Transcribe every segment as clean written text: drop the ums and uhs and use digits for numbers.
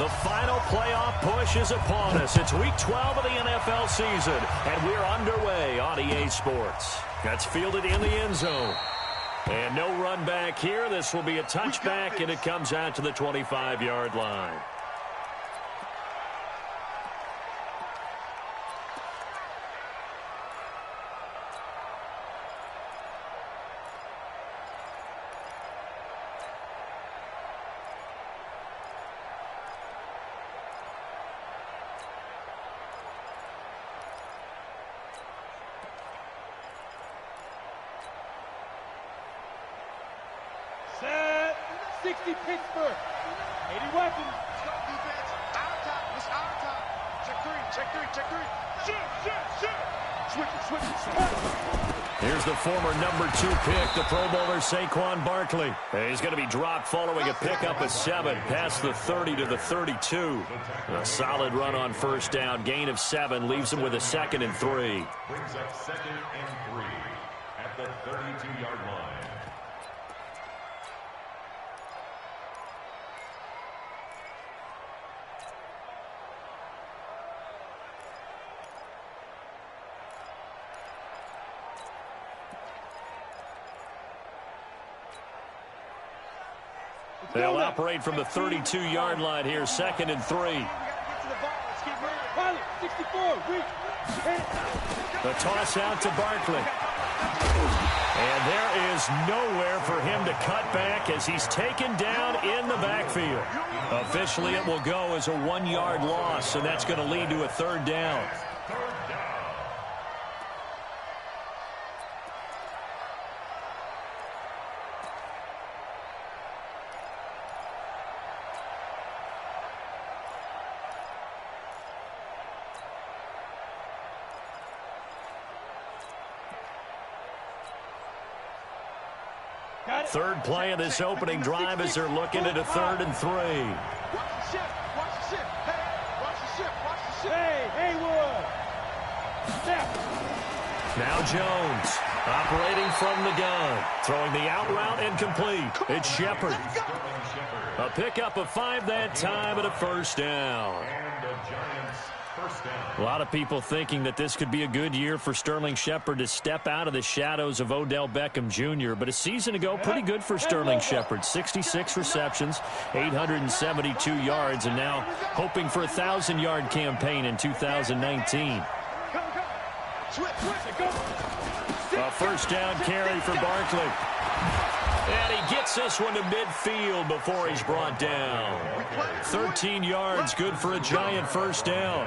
The final playoff push is upon us. It's Week 12 of the NFL season, and we're underway on EA Sports. That's fielded in the end zone. And no run back here. This will be a touchback, and it comes out to the 25-yard line. Set. 60 Pittsburgh. 80 weapons. Defense. Our top. It's our top. Check three. Check three. Check three. Shoot. Switch. Here's the former number 2 pick, the Pro Bowler Saquon Barkley. He's going to be dropped following a pickup of 7 past the 30 to the 32. A solid run on first down. Gain of 7 leaves him with a 2nd and 3. Brings up 2nd and 3 at the 32-yard line. They'll operate from the 32-yard line here, 2nd and 3. The toss out to Barkley. And there is nowhere for him to cut back as he's taken down in the backfield. Officially, it will go as a 1-yard loss, and that's going to lead to a 3rd down. Third play of this opening drive as they're looking at a 3rd and 3. Watch the ship. Watch the ship. Hey, watch the ship. Watch the ship. Hey, Haywood. Step. Now Jones operating from the gun. Throwing the out route incomplete. It's Shepard. A pickup of 5 that time and a 1st down. And the Giants' 1st down. A lot of people thinking that this could be a good year for Sterling Shepard to step out of the shadows of Odell Beckham Jr., but a season ago, pretty good for Sterling Shepard. 66 receptions, 872 yards, and now hoping for a 1,000-yard campaign in 2019. A 1st down carry for Barkley. And he gets this one to midfield before he's brought down. 13 yards, good for a Giant 1st down.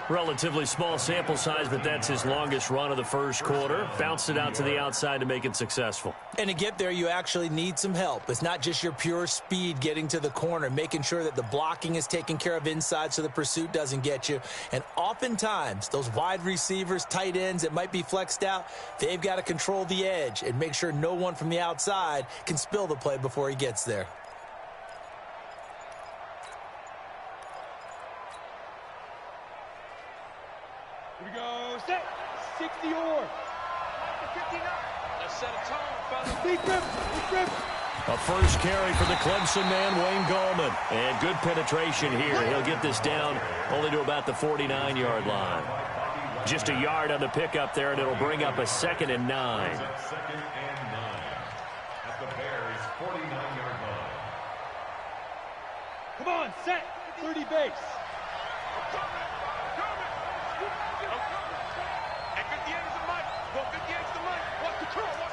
Relatively small sample size, but that's his longest run of the first quarter. Bounced it out to the outside to make it successful. And to get there, you actually need some help. It's not just your pure speed getting to the corner, making sure that the blocking is taken care of inside so the pursuit doesn't get you. And oftentimes, those wide receivers, tight ends that might be flexed out, they've got to control the edge and make sure no one from the outside can spill the play before he gets there. Here we go. Set. 60 or. 59. Let's set a tone, fellas. Deep grip. A first carry for the Clemson man, Wayne Gallman. And good penetration here. He'll get this down only to about the 49-yard line. Just a yard on the pickup there, and it'll bring up a 2nd and 9. 2nd and 9 at the Bears' 49-yard line. Come on, set. 30 base.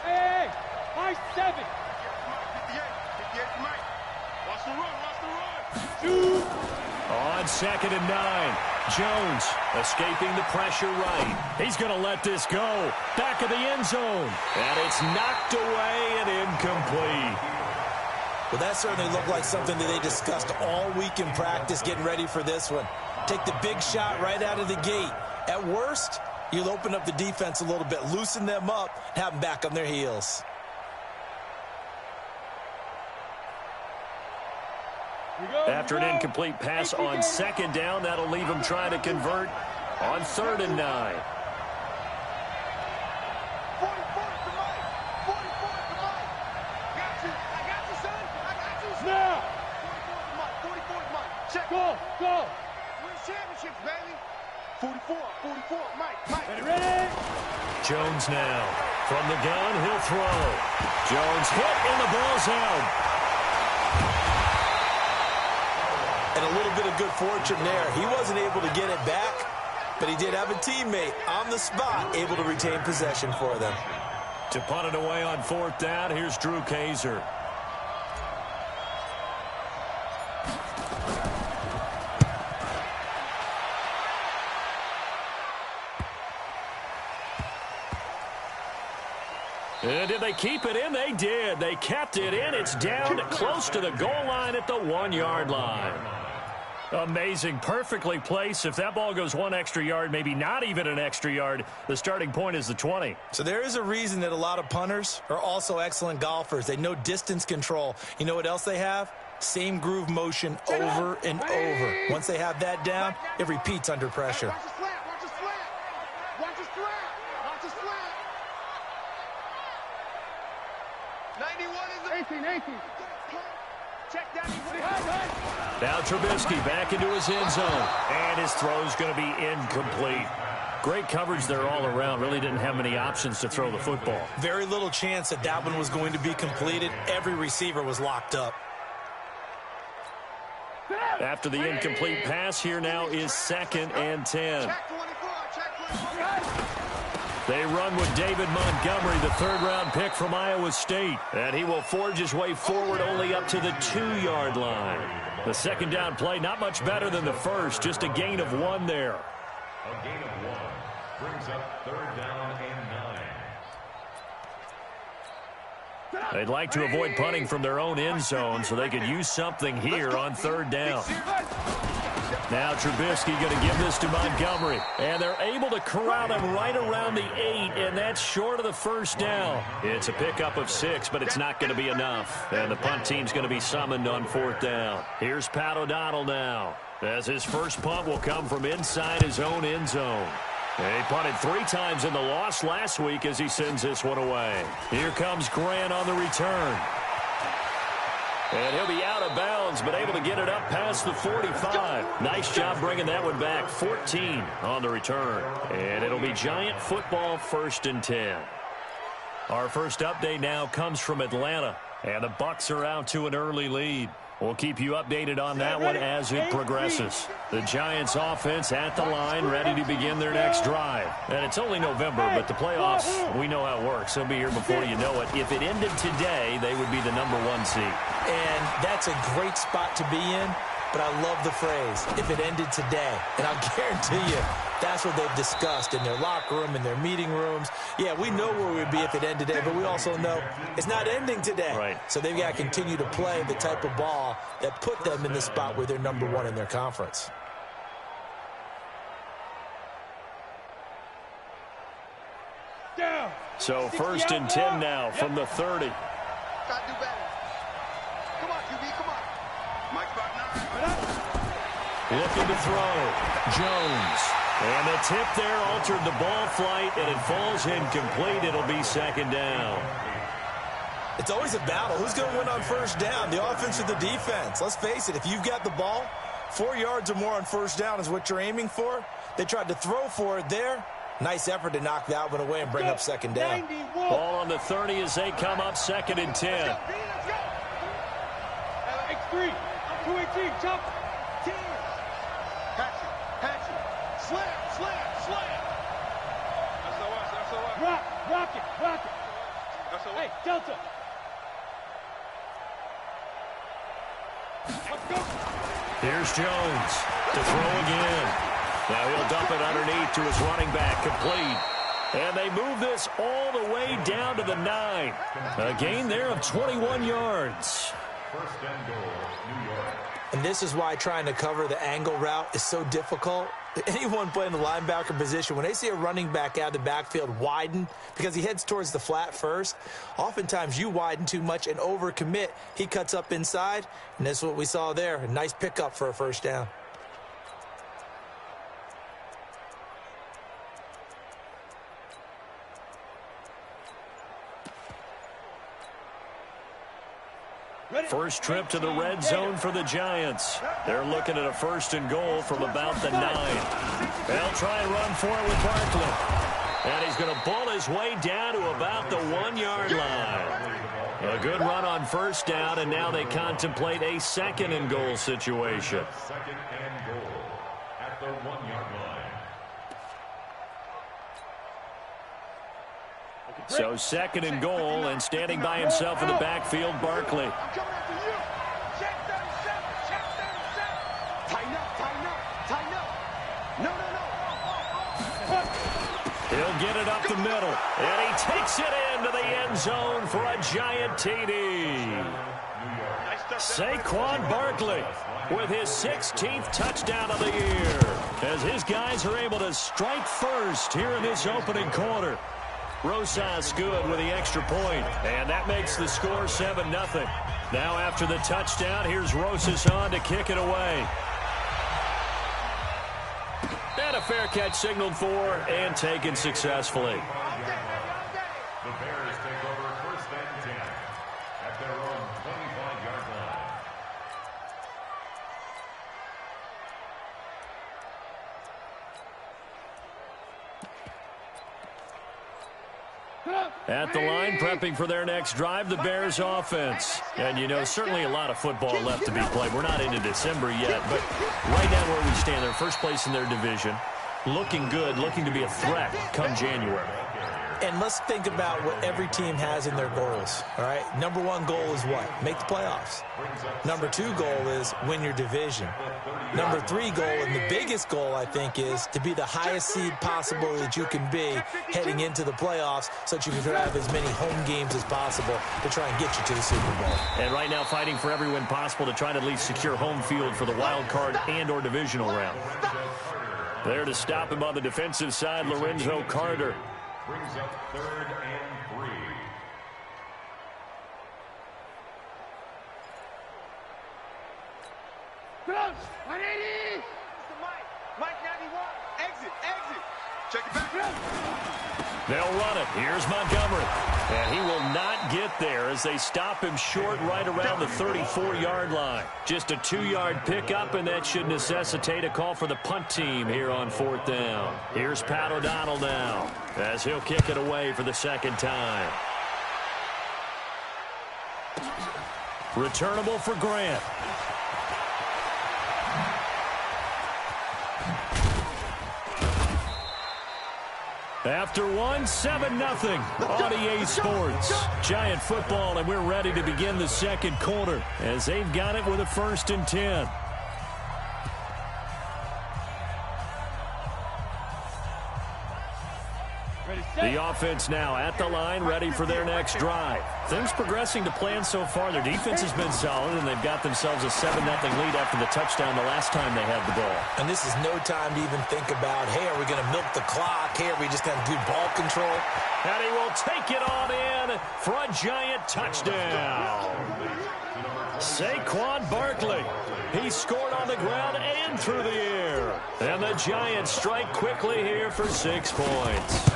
Hey, high 7. 58, Mike. Watch the run. Shoot. On 2nd and 9, Jones escaping the pressure right. He's going to let this go. Back of the end zone. And it's knocked away and incomplete. Well, that certainly looked like something that they discussed all week in practice getting ready for this one. Take the big shot right out of the gate. At worst, you'll open up the defense a little bit, loosen them up, have them back on their heels. After an incomplete pass on 2nd down, that'll leave him trying to convert on 3rd and 9. 44 to Mike. 44 to Mike. Got you. I got you, son. I got you. Now. 44 to Mike. 44 to Mike. Check. Go. Go. Win championships, baby. 44, Mike. Ready? Jones now. From the gun, he'll throw. Jones hit, and the ball's out. And a little bit of good fortune there. He wasn't able to get it back, but he did have a teammate on the spot able to retain possession for them. To punt it away on 4th down, here's Drew Kaiser. And did they keep it in? They did. They kept it in. It's down close to the goal line at the 1-yard line. Amazing. Perfectly placed. If that ball goes 1 extra yard, maybe not even an extra yard, the starting point is the 20. So there is a reason that a lot of punters are also excellent golfers. They know distance control. You know what else they have? Same groove motion over and over. Once they have that down, it repeats under pressure. Watch the slant. Watch the slant. 91 is the 18. check down. Now Trubisky back into his end zone. And his throw's going to be incomplete. Great coverage there all around. Really didn't have many options to throw the football. Very little chance that that one was going to be completed. Every receiver was locked up. After the incomplete pass, here now is 2nd and 10. Check 24. They run with David Montgomery, the 3rd-round pick from Iowa State. And he will forge his way forward only up to the 2-yard line. The 2nd down play, not much better than the first, just a gain of 1 there. A gain of 1 brings up 3rd down and 9. They'd like to avoid punting from their own end zone so they could use something here on 3rd down. Now Trubisky going to give this to Montgomery. And they're able to corral him right around the 8, and that's short of the 1st down. It's a pickup of 6, but it's not going to be enough. And the punt team's going to be summoned on 4th down. Here's Pat O'Donnell now, as his first punt will come from inside his own end zone. He punted 3 times in the loss last week as he sends this one away. Here comes Grant on the return. And he'll be out of bounds, but able to get it up past the 45. Nice job bringing that one back. 14 on the return. And it'll be Giant football, 1st and 10. Our first update now comes from Atlanta. And the Bucs are out to an early lead. We'll keep you updated on that one as it progresses. The Giants offense at the line, ready to begin their next drive. And it's only November, but the playoffs, we know how it works. They'll be here before you know it. If it ended today, they would be the #1 seed. And that's a great spot to be in, but I love the phrase, if it ended today. And I'll guarantee you, that's what they've discussed in their locker room, in their meeting rooms. Yeah, we know where we'd be if it ended today, but we also know it's not ending today. Right. So they've got to continue to play the type of ball that put them in the spot where they're #1 in their conference. Down. So 1st and 10 now from the 30. Gotta do better. Come on, QB, come on. Mike Spartan. Looking to throw. Jones. And the tip there altered the ball flight, and it falls incomplete. It'll be 2nd down. It's always a battle. Who's going to win on 1st down, the offense or the defense? Let's face it, if you've got the ball, 4 yards or more on 1st down is what you're aiming for. They tried to throw for it there. Nice effort to knock that one away and bring up 2nd down. Ball on the 30 as they come up 2nd and 10. X3. 218. Jump. Patch it. Slam. That's all right. Rock it. That's all Hey, right. Delta. Let's go. Here's Jones to throw again. Now he'll dump it underneath to his running back, complete. And they move this all the way down to the 9. A gain there of 21 yards. 1st and goal, New York. And this is why trying to cover the angle route is so difficult. Anyone playing the linebacker position, when they see a running back out of the backfield widen because he heads towards the flat first, oftentimes you widen too much and overcommit. He cuts up inside, and that's what we saw there. A nice pickup for a 1st down. Ready? First trip to the red zone for the Giants. They're looking at a 1st and goal from about the 9. They'll try and run for it with Barkley. And he's going to bull his way down to about the 1-yard line. A good run on 1st down, and now they contemplate a 2nd and goal situation. 2nd and goal at the 1-yard line. So 2nd and goal, and standing by himself in the backfield, Barkley. I'm coming after you. Check 37. Check 37. Tighten up. Tighten up. Tighten up. No, no, no. He'll get it up the middle, and he takes it into the end zone for a Giant TD. Saquon Barkley with his 16th touchdown of the year, as his guys are able to strike first here in this opening quarter. Rosas good with the extra point, and that makes the score 7-0. Now after the touchdown, here's Rosas on to kick it away. And a fair catch signaled for and taken successfully. The Bears take over 1st and 10 at their own 25-yard line. At the line, prepping for their next drive, the Bears offense. And, you know, certainly a lot of football left to be played. We're not into December yet, but right now where we stand, they're first place in their division. Looking good, looking to be a threat come January. And let's think about what every team has in their goals, all right? Number 1 goal is what? Make the playoffs. Number 2 goal is win your division. Number 3 goal, and the biggest goal, I think, is to be the highest seed possible that you can be heading into the playoffs so that you can have as many home games as possible to try and get you to the Super Bowl. And right now fighting for every win possible to try to at least secure home field for the wild card and or divisional round. There to stop him on the defensive side, Lorenzo Carter. Brings up 3rd and 3. Close. 180. Mike 91. Exit. Exit. Check it back. They'll run it. Here's Montgomery. And he will not get there as they stop him short right around the 34-yard line. Just a 2-yard pickup, and that should necessitate a call for the punt team here on 4th down. Here's Pat O'Donnell now as he'll kick it away for the 2nd time. Returnable for Grant. After 7-0 on EA Sports. Giant football, and we're ready to begin the 2nd quarter as they've got it with a 1st and 10. The offense now at the line, ready for their next drive. Things progressing to plan so far. Their defense has been solid, and they've got themselves a 7-0 lead after the touchdown the last time they had the ball. And this is no time to even think about, hey, are we going to milk the clock? Hey, are we just going to do ball control? And he will take it on in for a Giant touchdown. Saquon Barkley. He scored on the ground and through the air. And the Giants strike quickly here for 6 points.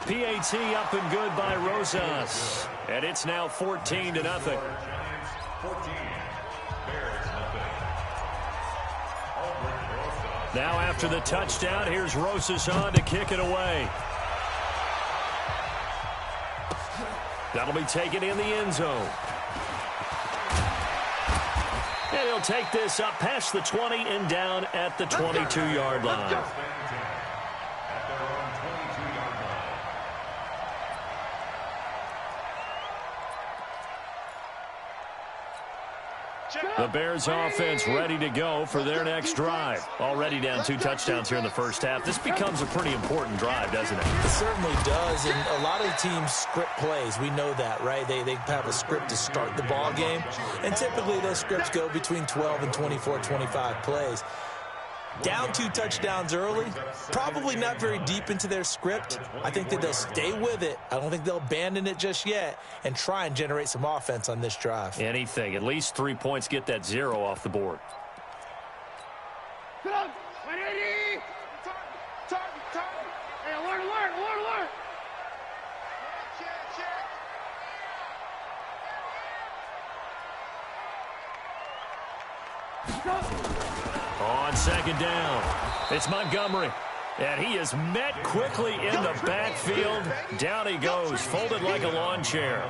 PAT up and good by Rosas. And it's now 14-0. Giants 14. Bears nothing. Now after the touchdown, here's Rosas on to kick it away. That'll be taken in the end zone. And he'll take this up past the 20 and down at the 22-yard line. The Bears offense ready to go for their next drive. Already down 2 touchdowns here in the first half. This becomes a pretty important drive, doesn't it? It certainly does, and a lot of teams script plays. We know that, right? They have a script to start the ball game, and typically those scripts go between 12 and 24, 25 plays. Down 2 touchdowns early, probably not very deep into their script. I think that they'll stay with it. I don't think they'll abandon it just yet and try and generate some offense on this drive. Anything. At least 3 points, get that 0 off the board. Get up. 180. Target. Hey, alert. Check. On second down, it's Montgomery. And he is met quickly in the backfield. Down he goes, folded like a lawn chair.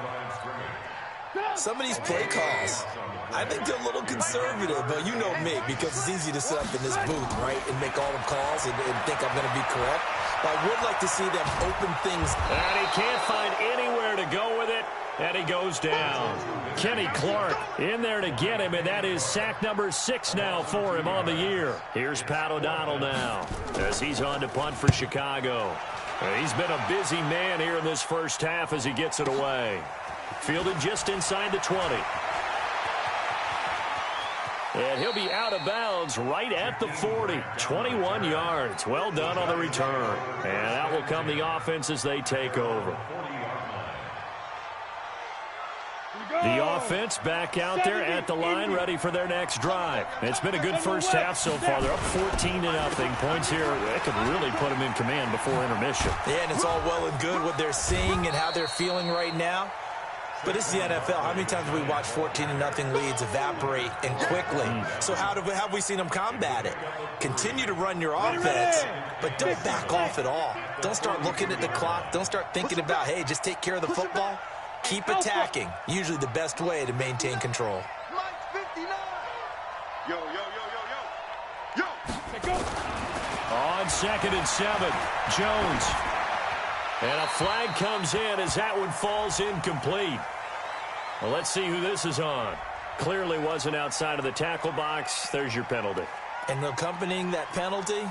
Some of these play calls, I think they're a little conservative, but you know me, because it's easy to sit up in this booth, right, and make all the calls and think I'm going to be correct. But I would like to see them open things. And he can't find anywhere to go with it, and he goes down. Kenny Clark in there to get him, and that is sack number 6 now for him on the year. Here's Pat O'Donnell now as he's on to punt for Chicago. He's been a busy man here in this first half as he gets it away. Fielded just inside the 20. And he'll be out of bounds right at the 40. 21 yards. Well done on the return. And that will come the offense as they take over. The offense back out there at the line, ready for their next drive. It's been a good first half so far. They're up 14-0. Points here, that could really put them in command before intermission. Yeah, and it's all well and good what they're seeing and how they're feeling right now. But it's the NFL. How many times have we watched 14-0 leads evaporate and quickly? So how have we seen them combat it? Continue to run your offense, but don't back off at all. Don't start looking at the clock. Don't start thinking about, hey, just take care of the football. Keep attacking. Usually the best way to maintain control. Yo, yo, yo, yo, yo. On 2nd and 7, Jones. And a flag comes in as that one falls incomplete. Well, let's see who this is on. Clearly wasn't outside of the tackle box. There's your penalty. And accompanying that penalty,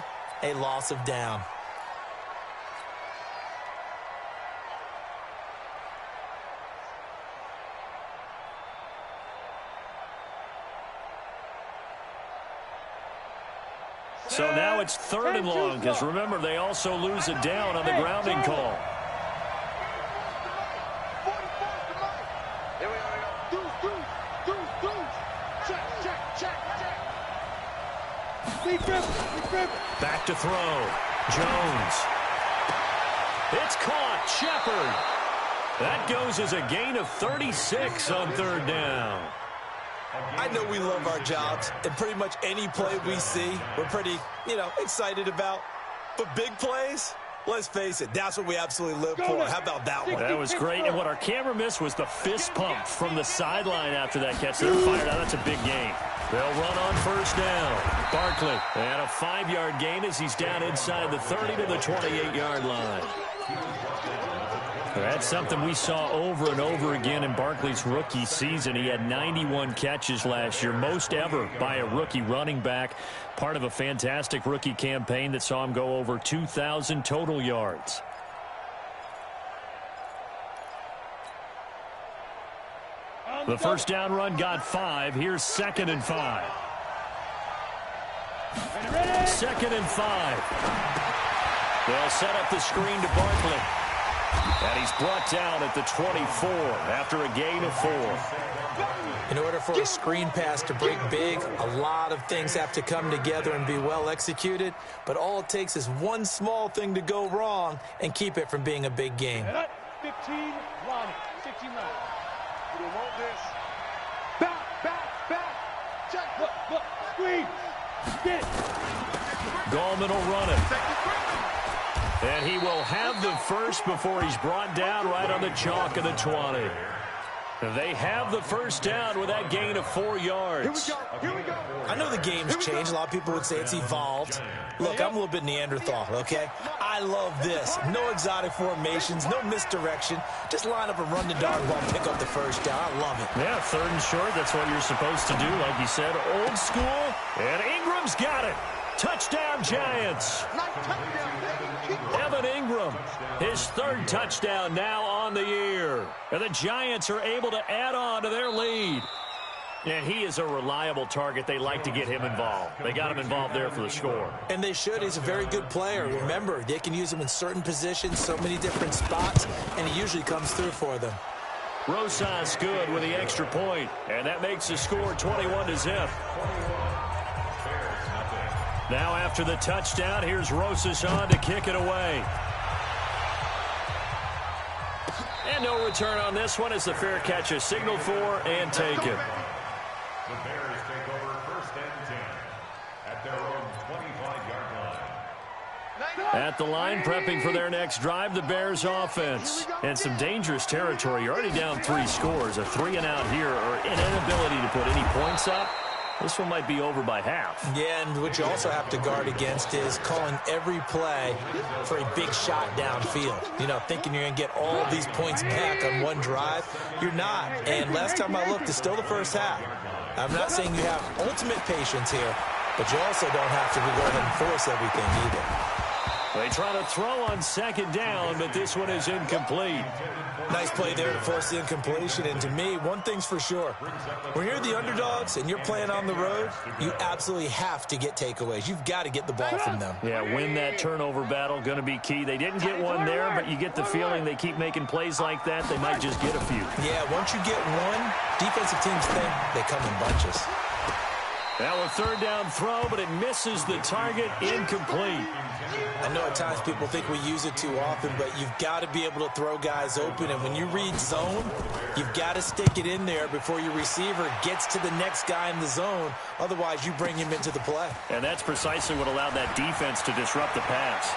a loss of down. So now it's 3rd and long, because remember, they also lose it down on the grounding call. Back to throw. Jones. It's caught. Shepard. That goes as a gain of 36 on 3rd down. I know we love our jobs, and pretty much any play we see, we're pretty, excited about. But big plays, let's face it, that's what we absolutely live for. How about that one? That was great, and what our camera missed was the fist pump from the sideline after that catch. They're fired out. That's a big gain. They'll run on 1st down. Barkley, and a 5-yard gain as he's down inside the 30 to the 28-yard line. That's something we saw over and over again in Barkley's rookie season. He had 91 catches last year, most ever by a rookie running back. Part of a fantastic rookie campaign that saw him go over 2,000 total yards. The first down run got 5. Here's 2nd and 5. 2nd and 5. They'll set up the screen to Barkley. And he's brought down at the 24 after a gain of 4. In order for a screen pass to break big, a lot of things have to come together and be well executed. But all it takes is one small thing to go wrong and keep it from being a big game. 15, Lonnie. 16 line. We don't want this. Back. Check. Look. Squeeze. Get it. Gallman will run it. And he will have the first before he's brought down right on the chalk of the 20. They have the first down with that gain of 4 yards. Here we go. I know the game's changed. A lot of people would say it's evolved. Look, I'm a little bit Neanderthal, okay? I love this. No exotic formations, no misdirection. Just line up and run the dog ball, pick up the first down. I love it. Yeah, 3rd and short. That's what you're supposed to do, like you said. Old school. And Ingram's got it. Touchdown, Giants. Evan Ingram, his 3rd touchdown now on the year. And the Giants are able to add on to their lead. And he is a reliable target. They like to get him involved. They got him involved there for the score. And they should. He's a very good player. Remember, they can use him in certain positions, so many different spots, and he usually comes through for them. Rosas good with the extra point, and that makes the score 21-0. Now after the touchdown, here's Rosas on to kick it away. And no return on this one as the fair catch is signaled for and taken. The Bears take over 1st first and 10 at their own 25-yard line. At the line, prepping for their next drive, the Bears offense. And some dangerous territory. You're already down 3 scores. A 3-and-out here, or an inability to put any points up. This one might be over by half. Yeah, and what you also have to guard against is calling every play for a big shot downfield. You know, thinking you're going to get all these points back on one drive. You're not. And last time I looked, it's still the first half. I'm not saying you have ultimate patience here, but you also don't have to go ahead and force everything either. They try to throw on second down, but this one is incomplete. Nice play there to force the incompletion. And to me, one thing's for sure. When you're the underdogs and you're playing on the road, you absolutely have to get takeaways. You've got to get the ball from them. Yeah, win that turnover battle, going to be key. They didn't get one there, but you get the feeling they keep making plays like that, they might just get a few. Yeah, once you get one, defensive teams think they come in bunches. Now a third down throw, but it misses the target, incomplete. I know at times people think we use it too often, but you've got to be able to throw guys open. And when you read zone, you've got to stick it in there before your receiver gets to the next guy in the zone. Otherwise, you bring him into the play. And that's precisely what allowed that defense to disrupt the pass.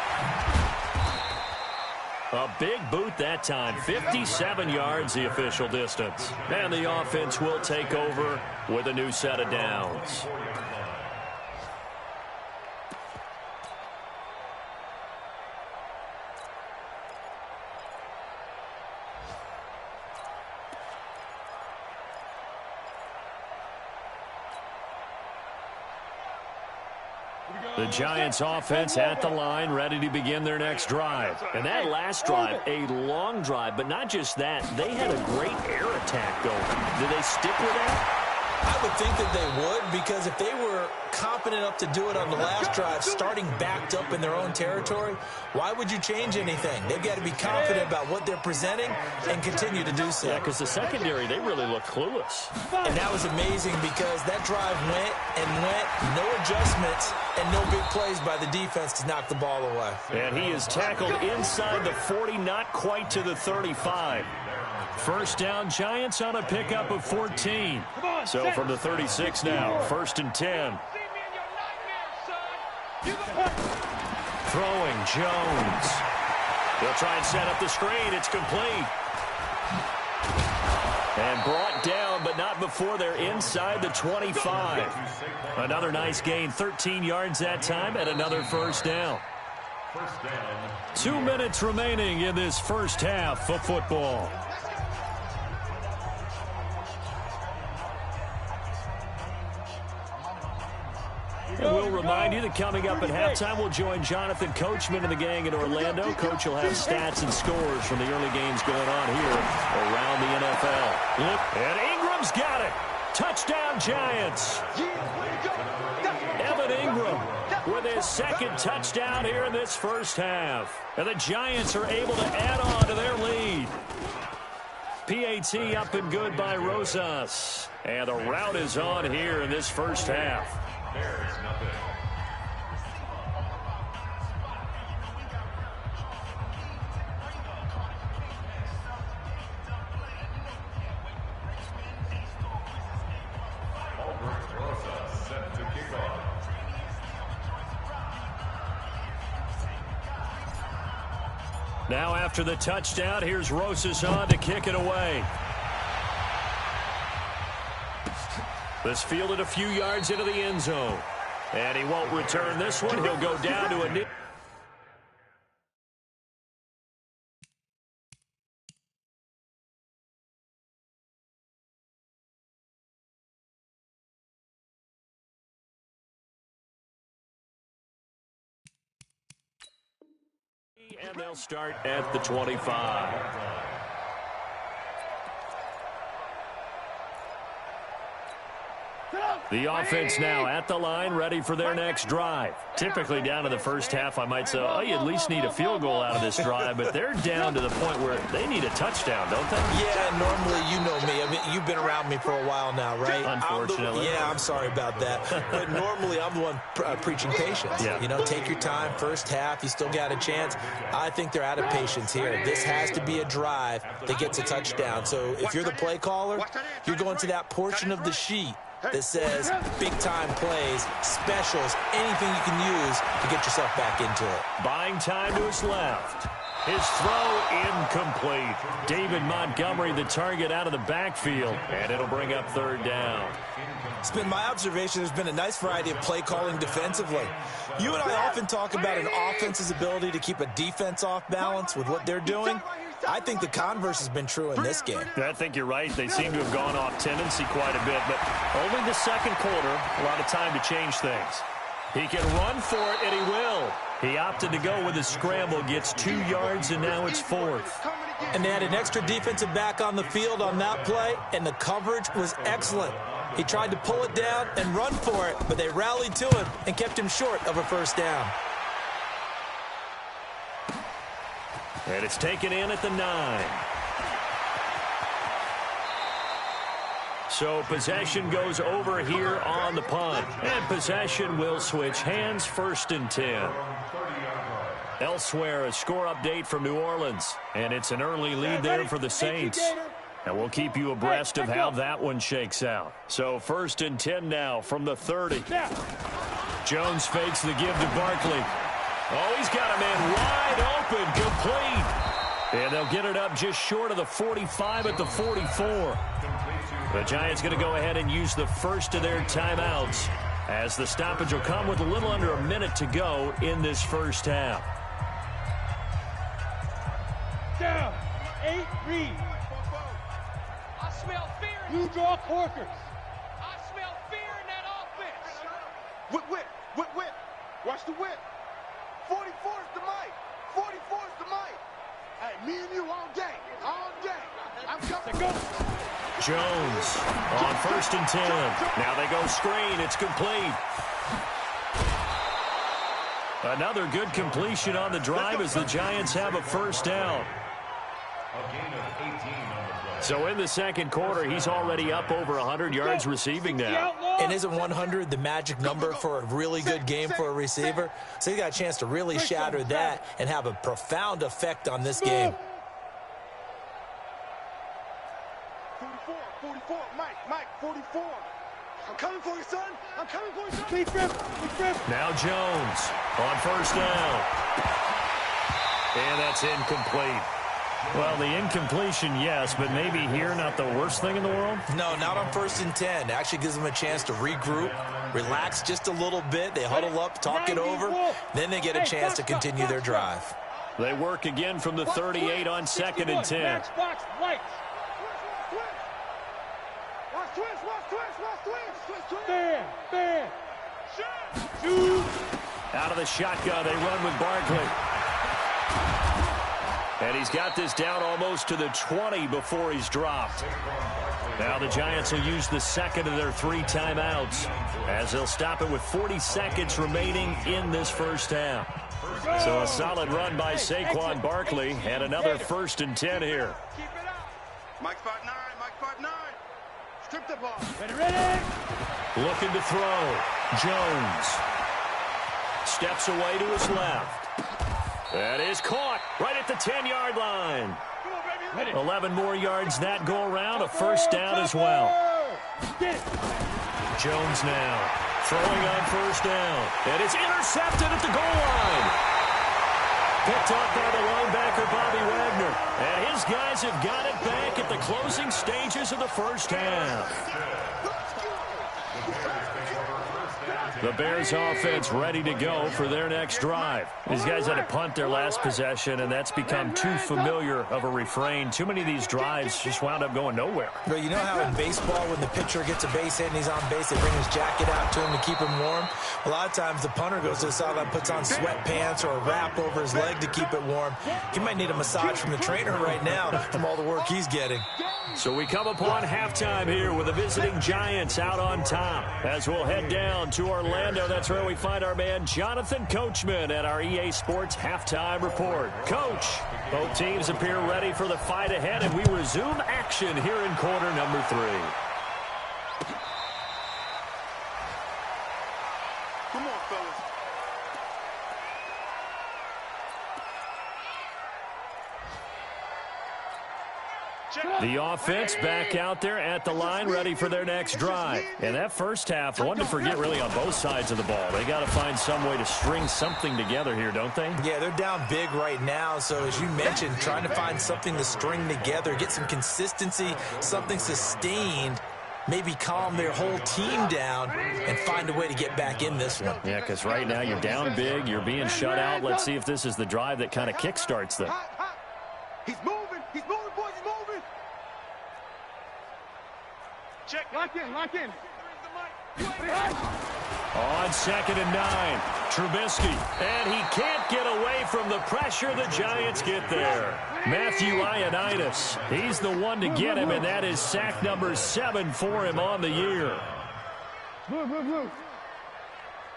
A big boot that time, 57 yards the official distance. And the offense will take over with a new set of downs. The Giants offense at the line, ready to begin their next drive. And that last drive, a long drive, but not just that. They had a great air attack going. Did they stick with that? I would think that they would, because if they were confident enough to do it on the last drive, starting backed up in their own territory, why would you change anything? They've got to be confident about what they're presenting and continue to do so. Yeah, because the secondary, they really look clueless. And that was amazing because that drive went and went, no adjustments, and no big plays by the defense to knock the ball away. And he is tackled inside the 40, not quite to the 35. First down, Giants on a pickup of 14. So from the 36 now, first and 10. Throwing, Jones. They'll try and set up the screen. It's complete. And brought down, but not before they're inside the 25. Another nice gain, 13 yards that time, and another first down. 2 minutes remaining in this first half of football. And we'll remind you that coming up at halftime, we'll join Jonathan Coachman and the gang in Orlando. Coach will have stats and scores from the early games going on here around the NFL. Look, and Ingram's got it. Touchdown, Giants. Evan Ingram with his second touchdown here in this first half. And the Giants are able to add on to their lead. PAT up and good by Rosas. And the route is on here in this first half. Bears nothing. Set to kick off. Now after the touchdown, here's Rosas on to kick it away. This fielded a few yards into the end zone. And he won't return this one. He'll go down to a... And they'll start at the 25. The offense now at the line, ready for their next drive. Typically down to the first half, I might say, oh, you at least need a field goal out of this drive, but they're down to the point where they need a touchdown, don't they? Yeah, normally, you know me. I mean, you've been around me for a while now, right? Unfortunately. I'm sorry about that. But normally, I'm the one preaching patience. Yeah. You know, take your time, first half, you still got a chance. I think they're out of patience here. This has to be a drive that gets a touchdown. So if you're the play caller, you're going to that portion of the sheet that says big-time plays, specials, anything you can use to get yourself back into it. Buying time to his left. His throw incomplete. David Montgomery, the target, out of the backfield, and it'll bring up third down. It's been my observation there's been a nice variety of play calling defensively. You and I often talk about an offense's ability to keep a defense off balance with what they're doing. I think the converse has been true in this game. I think you're right. They seem to have gone off tendency quite a bit, but only the second quarter, a lot of time to change things. He can run for it, and he will. He opted to go with a scramble, gets 2 yards, and now it's fourth. And they had an extra defensive back on the field on that play, and the coverage was excellent. He tried to pull it down and run for it, but they rallied to him and kept him short of a first down. And it's taken in at the 9. So possession goes over here on the punt. And possession will switch hands, 1st and 10. Elsewhere, a score update from New Orleans. And it's an early lead there for the Saints. And we'll keep you abreast of how that one shakes out. So 1st and 10 now from the 30. Jones fakes the give to Barkley. Oh, he's got a man wide open, complete. And they'll get it up just short of the 45 at the 44. The Giants going to go ahead and use the first of their timeouts as the stoppage will come with a little under a minute to go in this first half. Down. 8 read. I smell fear. Blue draw corkers. I smell fear in that offense. Whip. Watch the whip. 44 is the mic. 44 is the mic. Hey, me and you all day. All day. I'm coming. Jones on 1st and 10. Now they go screen. It's complete. Another good completion on the drive as the Giants have a first down. A gain of 18 on the play. So in the second quarter, he's already up over 100 yards receiving now. And isn't 100 the magic number for a really good game for a receiver? So he got a chance to really shatter that and have a profound effect on this game. 44, Mike, 44. I'm coming for you, son. I'm coming for you, son. Please grip. Now Jones on 1st down. And that's incomplete. Well, the incompletion, yes, but maybe here not the worst thing in the world? No, not on 1st and 10. It actually gives them a chance to regroup, relax just a little bit. They huddle up, talk it over. Then they get a chance to continue their drive. They work again from the 38 on 2nd and 10. Matchbox lights. Fair. Shoot. Out of the shotgun, they run with Barkley. And he's got this down almost to the 20 before he's dropped. Now the Giants will use the second of their 3 timeouts as they'll stop it with 40 seconds remaining in this first half. So a solid run by Saquon Barkley and another 1st and 10 here. Keep it up. Mike 5'9". Strip the ball. Ready. Looking to throw. Jones steps away to his left. That is caught right at the 10-yard line. 11 more yards that go around. A first down as well. Jones now throwing on 1st down. And it's intercepted at the goal line. Picked up by the linebacker, Bobby Wagner. And his guys have got it back at the closing stages of the first half. The Bears offense ready to go for their next drive. These guys had to punt their last possession, and that's become too familiar of a refrain. Too many of these drives just wound up going nowhere. But you know how in baseball, when the pitcher gets a base hit and he's on base, they bring his jacket out to him to keep him warm? A lot of times the punter goes to the sideline, puts on sweatpants or a wrap over his leg to keep it warm. He might need a massage from the trainer right now from all the work he's getting. So we come upon halftime here with the visiting Giants out on top. As we'll head down to Orlando, that's where we find our man Jonathan Coachman at our EA Sports Halftime Report. Coach, both teams appear ready for the fight ahead, and we resume action here in quarter number 3. Come on, fellas. The offense back out there at the line, ready for their next drive. And that first half, one to forget really on both sides of the ball. They got to find some way to string something together here, don't they? Yeah, they're down big right now. So as you mentioned, trying to find something to string together, get some consistency, something sustained, maybe calm their whole team down and find a way to get back in this one. Yeah, because right now you're down big, you're being shut out. Let's see if this is the drive that kind of kickstarts them. He's moving, boys, he's moving. Check. Lock in. On 2nd and 9, Trubisky, and he can't get away from the pressure. The Giants get there. Matthew Ioannidis, he's the one to get him, and that is sack number 7 for him on the year. Move.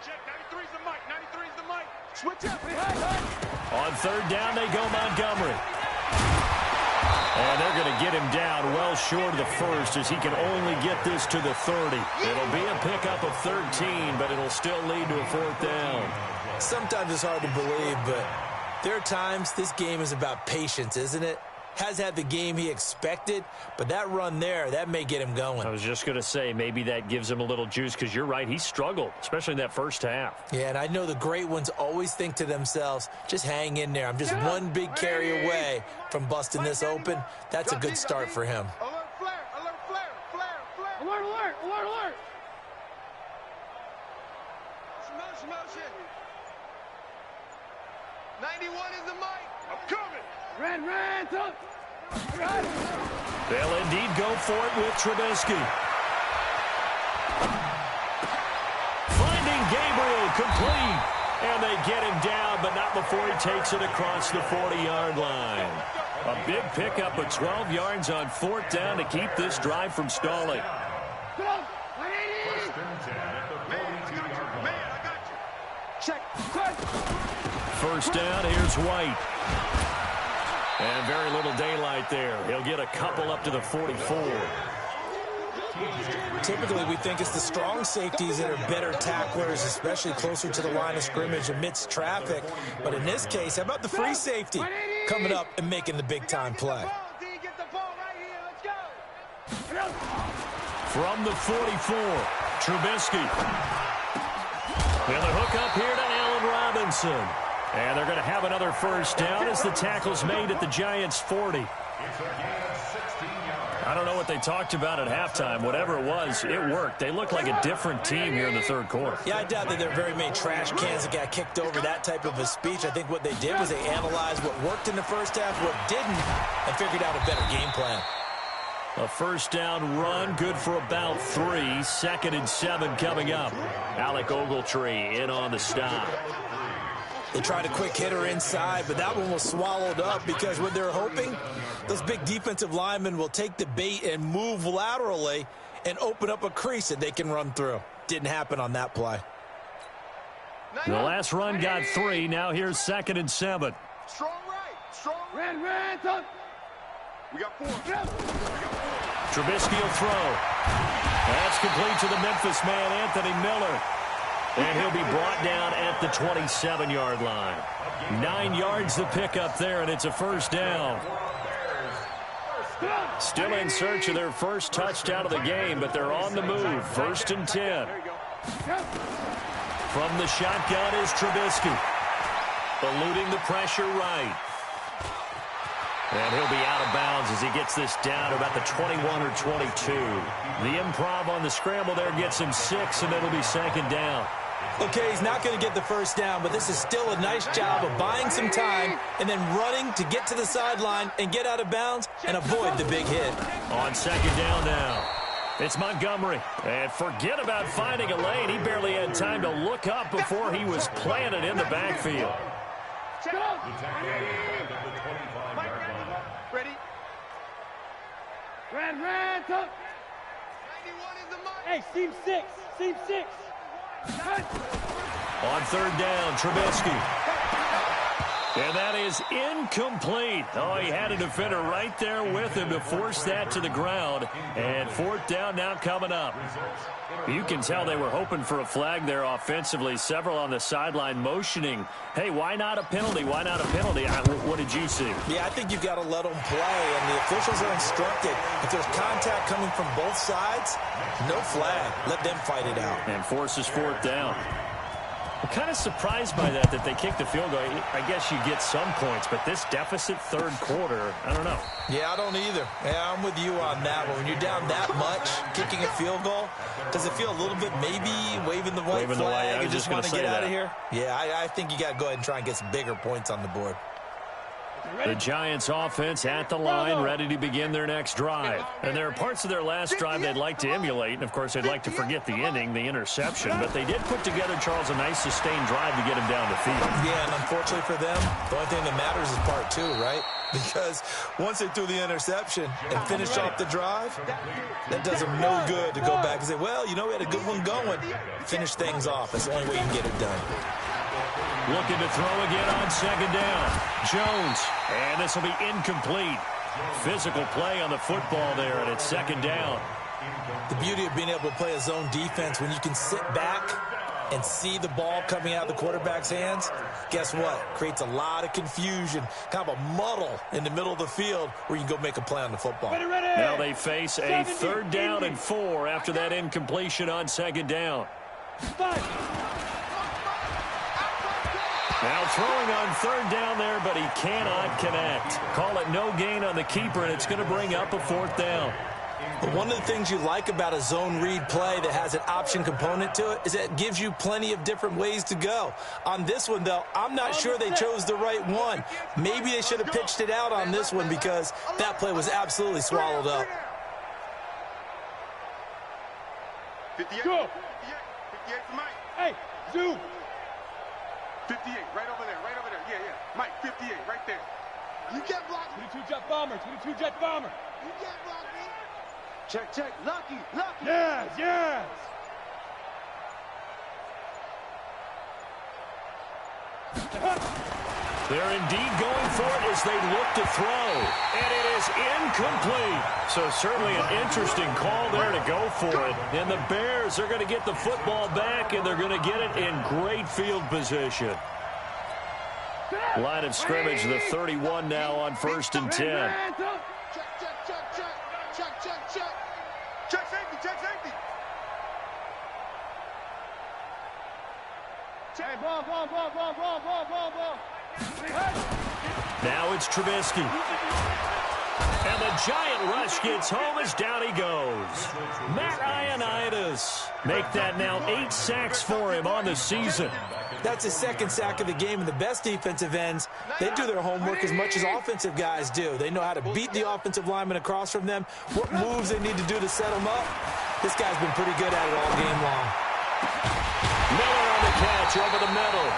Check, 93's the mic, 93's the mic. Switch up. On 3rd down, they go Montgomery. And they're going to get him down well short of the first as he can only get this to the 30. It'll be a pickup of 13, but it'll still lead to a 4th down. Sometimes it's hard to believe, but there are times this game is about patience, isn't it? Has had the game he expected, but that run there, that may get him going. I was just going to say, maybe that gives him a little juice because you're right, he struggled, especially in that first half. Yeah, and I know the great ones always think to themselves, just hang in there. I'm just one big carry away from busting this open. That's a good start for him. Alert, flare. Alert. Motion. 91 is the mic. I'm coming. Ran, top. They'll indeed go for it with Trubisky. Finding Gabriel complete. And they get him down, but not before he takes it across the 40-yard line. A big pickup of 12 yards on 4th down to keep this drive from stalling. Check. 1st down, here's White. And very little daylight there. He'll get a couple up to the 44. Typically, we think it's the strong safeties that are better tacklers, especially closer to the line of scrimmage amidst traffic. But in this case, how about the free safety coming up and making the big-time play? From the 44, Trubisky. And the hook up here to Allen Robinson. And they're going to have another 1st down as the tackle's made at the Giants' 40. I don't know what they talked about at halftime. Whatever it was, it worked. They look like a different team here in the 3rd quarter. Yeah, I doubt that there are very many trash cans that got kicked over that type of a speech. I think what they did was they analyzed what worked in the first half, what didn't, and figured out a better game plan. A 1st down run, good for about 3. 2nd and 7 coming up. Alec Ogletree in on the stop. They tried a quick hitter inside, but that one was swallowed up because what they're hoping, those big defensive linemen will take the bait and move laterally and open up a crease that they can run through. Didn't happen on that play. The last run got 3. Now here's 2nd and 7. Strong right. Ran, top. We got 4. Trubisky will throw. That's complete to the Memphis man, Anthony Miller. And he'll be brought down at the 27-yard line. 9 yards the pickup there, and it's a 1st down. Still in search of their first touchdown of the game, but they're on the move. 1st and 10. From the shotgun is Trubisky. Eluding the pressure right. And he'll be out of bounds as he gets this down to about the 21 or 22. The improv on the scramble there gets him 6, and it'll be 2nd down. Okay, he's not going to get the 1st down, but this is still a nice job of buying some time and then running to get to the sideline and get out of bounds and avoid the big hit. On 2nd down now, it's Montgomery. And forget about finding a lane. He barely had time to look up before he was planted in the backfield. Ready? Ran, top. 91 is the mic. Hey, seam 6. On 3rd down, Trubisky. And that is incomplete. Oh, he had a defender right there with him to force that to the ground. And fourth down now coming up. You can tell they were hoping for a flag there offensively. Several on the sideline motioning, hey, why not a penalty? Why not a penalty? What did you see? Yeah, I think you've got to let them play, and the officials are instructed. If there's contact coming from both sides, no flag. Let them fight it out. And forces fourth down. I'm kind of surprised by that they kicked the field goal. I guess you get some points, but this deficit third quarter, I don't know. Yeah, I don't either. Yeah, I'm with you on that one. When you're down that much, kicking a field goal, does it feel a little bit maybe waving the white flag and just want to get out of here? Yeah, I think you got to go ahead and try and get some bigger points on the board. The Giants offense at the line, ready to begin their next drive. And there are parts of their last drive they'd like to emulate, and of course they'd like to forget the ending, the interception, but they did put together, Charles, a nice sustained drive to get him down the field. Yeah, and unfortunately for them, the only thing that matters is part two, right? Because once they threw the interception and finished off the drive, that does them no good to go back and say, well, you know, we had a good one going. Finish things off. That's the only way you can get it done. Looking to throw again on second down. Jones, and this will be incomplete. Physical play on the football there, and it's second down. The beauty of being able to play a zone defense, when you can sit back and see the ball coming out of the quarterback's hands, guess what? Creates a lot of confusion, kind of a muddle in the middle of the field where you can go make a play on the football. Now they face a third down and 4 after that incompletion on second down. Now throwing on third down there, but he cannot connect. Call it no gain on the keeper, and it's going to bring up a fourth down. But one of the things you like about a zone read play that has an option component to it is that it gives you plenty of different ways to go. On this one, though, I'm not sure they chose the right one. Maybe they should have pitched it out on this one because that play was absolutely swallowed up. 58. Go. 58 for Mike. Hey, Zoo. 58, right over there. Yeah. Mike, 58, right there. You can't block me. 22 jet bomber. 22 jet bomber. You can't block me. Check. Lucky. Yes. They're indeed going for it as they look to throw. And it is incomplete. So certainly an interesting call there to go for it. And the Bears are going to get the football back, and they're going to get it in great field position. Line of scrimmage, the 31 now on 1st and 10. Check safety. Hey, ball. Now it's Trubisky. And the giant rush gets home as down he goes. Matt Ioannidis. Make that now 8 sacks for him on the season. That's his second sack of the game, and the best defensive ends, they do their homework as much as offensive guys do. They know how to beat the offensive lineman across from them, what moves they need to do to set them up. This guy's been pretty good at it all game long. Miller on the catch over the middle.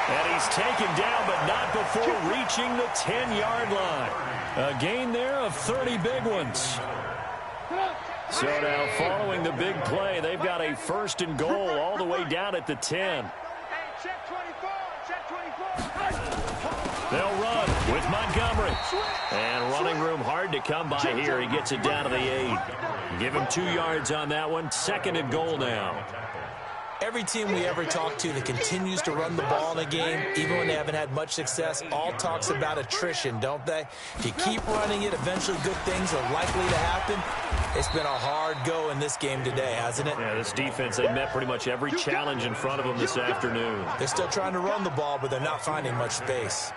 And he's taken down, but not before reaching the 10-yard line. A gain there of 30 big ones. So now following the big play, they've got a 1st and goal all the way down at the 10. Check 24. They'll run with Montgomery. And running room hard to come by here. He gets it down to the 8. Give him 2 yards on that one. 2nd and goal now. Every team we ever talk to that continues to run the ball in a game, even when they haven't had much success, all talks about attrition, don't they? If you keep running it, eventually good things are likely to happen. It's been a hard go in this game today, hasn't it? Yeah, this defense, they met pretty much every challenge in front of them this afternoon. They're still trying to run the ball, but they're not finding much space.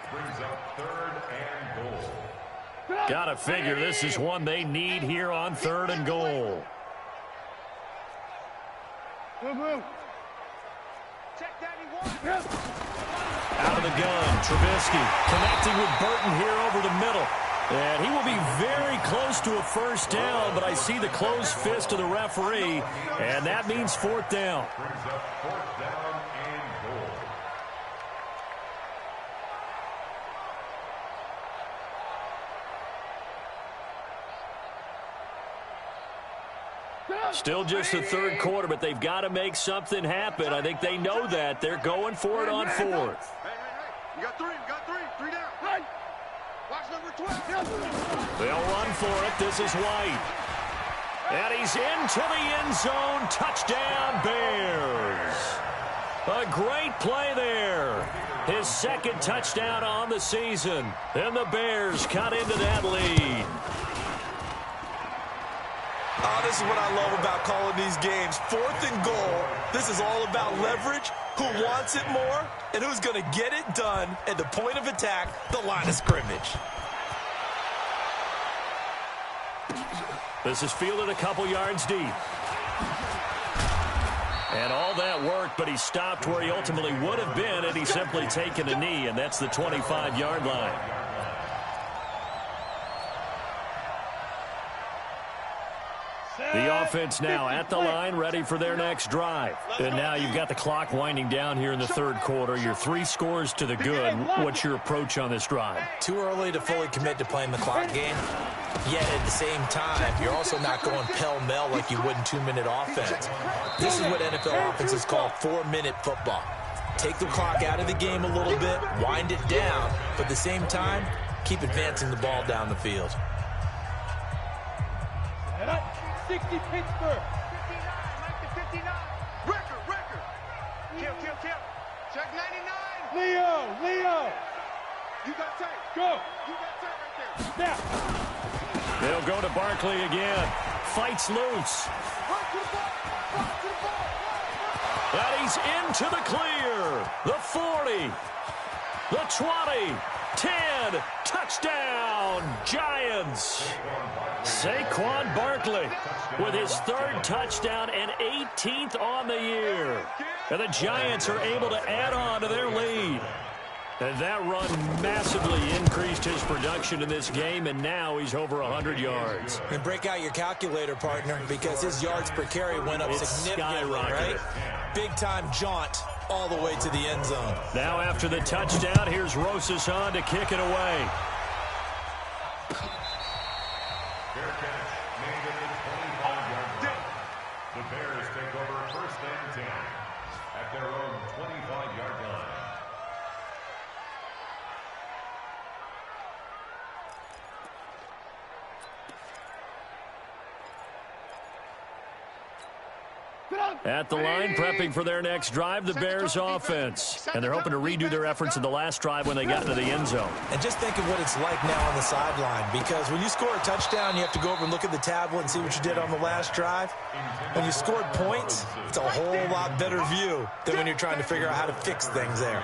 Gotta figure this is one they need here on 3rd and goal. Out of the gun, Trubisky connecting with Burton here over the middle. And he will be very close to a 1st down, but I see the closed fist of the referee, and that means 4th down. Still just the 3rd quarter, but they've got to make something happen. I think they know that. They're going for it on 4th. Hey. You got 3. 3 down. Right. Watch number 12. They'll run for it. This is White. And he's into the end zone. Touchdown, Bears. A great play there. His second touchdown on the season. And the Bears cut into that lead. Oh, this is what I love about calling these games. 4th and goal. This is all about leverage, who wants it more, and who's going to get it done at the point of attack, the line of scrimmage. This is fielded a couple yards deep. And all that worked, but he stopped where he ultimately would have been had he simply taken a knee, and that's the 25-yard line. The offense now at the line, ready for their next drive. And now you've got the clock winding down here in the third quarter. You're 3 scores to the good. What's your approach on this drive? Too early to fully commit to playing the clock game. Yet at the same time, you're also not going pell-mell like you would in 2-minute offense. This is what NFL offenses call 4-minute football. Take the clock out of the game a little bit, wind it down, but at the same time, keep advancing the ball down the field. 60 Pittsburgh. 59, Mike to 59. Record. Kill. Check 99. Leo. You got tape. Go. You got tape right there. Snap. They'll go to Barkley again. Fights loose. Run to the ball. And he's into the clear. The 40. The 20. 10. Touchdown, Giants. Saquon Barkley with his 3rd touchdown and 18th on the year. And the Giants are able to add on to their lead. And that run massively increased his production in this game, and now he's over 100 yards. And break out your calculator, partner, because his yards per carry went up significantly, right? Big-time jaunt all the way to the end zone. Now after the touchdown, here's Rosas on to kick it away. Fair catch made at the 25-yard line. The Bears take over 1st and 10 at their own 25-yard line. At the line, prepping for their next drive, the Bears offense. And they're hoping to redo their efforts in the last drive when they got into the end zone. And just think of what it's like now on the sideline, because when you score a touchdown, you have to go over and look at the tablet and see what you did on the last drive. When you scored points, it's a whole lot better view than when you're trying to figure out how to fix things there.